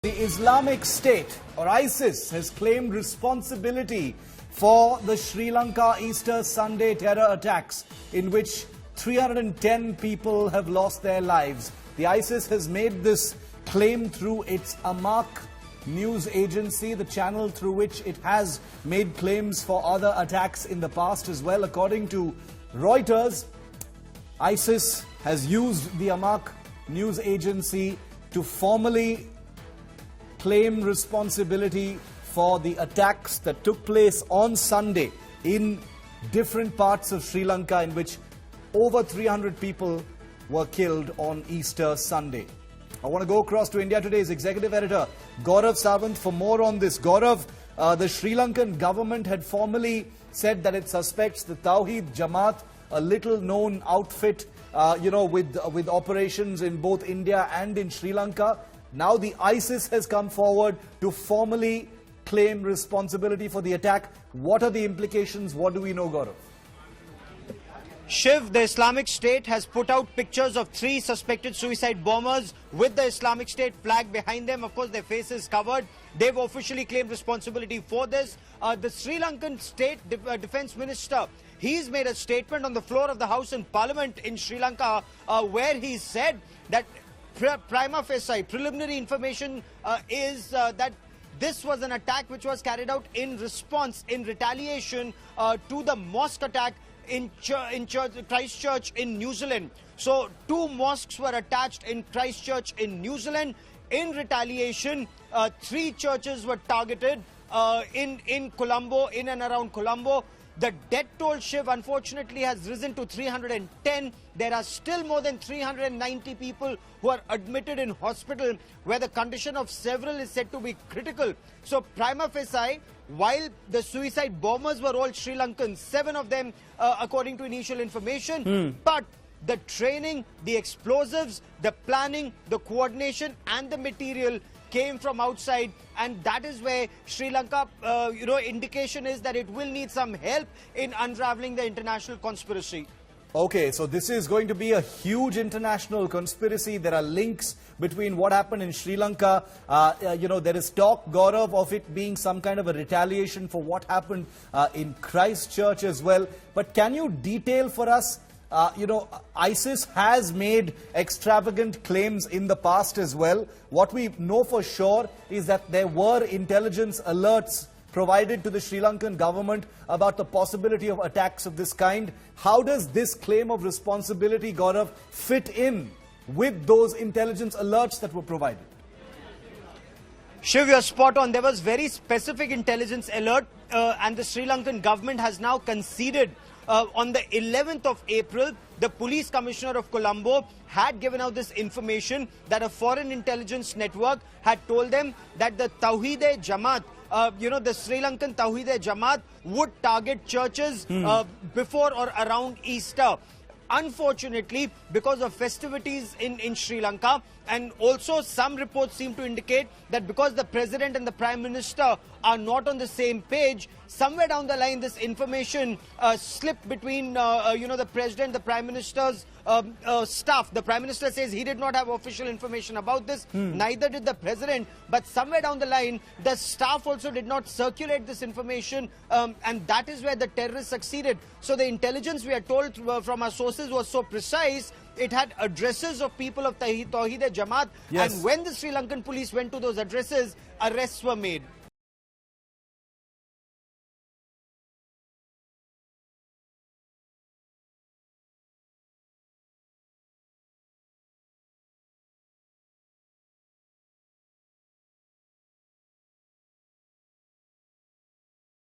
The Islamic State, or ISIS, has claimed responsibility for the Sri Lanka Easter Sunday terror attacks, in which 310 people have lost their lives. The ISIS has made this claim through its Amaq news agency, the channel through which it has made claims for other attacks in the past as well. According to Reuters, ISIS has used the Amaq news agency to formally claim responsibility for the attacks that took place on Sunday in different parts of Sri Lanka, in which over 300 people were killed on Easter Sunday. I want to go across to India Today's executive editor, Gaurav Sawant, for more on this. Gaurav, the Sri Lankan government had formally said that it suspects the Tawhid Jamaat, a little-known outfit, with operations in both India and in Sri Lanka. Now the ISIS has come forward to formally claim responsibility for the attack. What are the implications? What do we know, Gaurav? Shiv, the Islamic State has put out pictures of 3 suspected suicide bombers with the Islamic State flag behind them. Of course, their faces covered. They've officially claimed responsibility for this. The Sri Lankan State Defence Minister, he's made a statement on the floor of the House in Parliament in Sri Lanka where he said that prima facie, preliminary information is that this was an attack which was carried out in response, in retaliation to the mosque attack in Christchurch in New Zealand. So 2 mosques were attached in Christchurch in New Zealand. In retaliation, 3 churches were targeted in Colombo, in and around Colombo. The death toll, Shiv, unfortunately has risen to 310. There are still more than 390 people who are admitted in hospital, where the condition of several is said to be critical. So prima facie, while the suicide bombers were all Sri Lankans, 7 of them according to initial information, but the training, the explosives, the planning, the coordination and the material came from outside, and that is where Sri Lanka, indication is that it will need some help in unraveling the international conspiracy. Okay, so this is going to be a huge international conspiracy. There are links between what happened in Sri Lanka. There is talk, Gaurav, of it being some kind of a retaliation for what happened in Christchurch as well. But can you detail for us? ISIS has made extravagant claims in the past as well. What we know for sure is that there were intelligence alerts provided to the Sri Lankan government about the possibility of attacks of this kind. How does this claim of responsibility, Gaurav, fit in with those intelligence alerts that were provided? Shiv, you're spot on. There was very specific intelligence alert and the Sri Lankan government has now conceded. On the 11th of April, the police commissioner of Colombo had given out this information that a foreign intelligence network had told them that the Tawhid Jamaat, the Sri Lankan Tawhid Jamaat would target churches before or around Easter. Unfortunately, because of festivities in Sri Lanka, and also some reports seem to indicate that because the president and the prime minister are not on the same page, somewhere down the line this information slipped between the president, the prime minister's staff. The prime minister says he did not have official information about this, neither did the president, but somewhere down the line the staff also did not circulate this information, and that is where the terrorists succeeded. So the intelligence, we are told from our sources, was so precise. It had addresses of people of Tawhid Jamaat, and when the Sri Lankan police went to those addresses, arrests were made.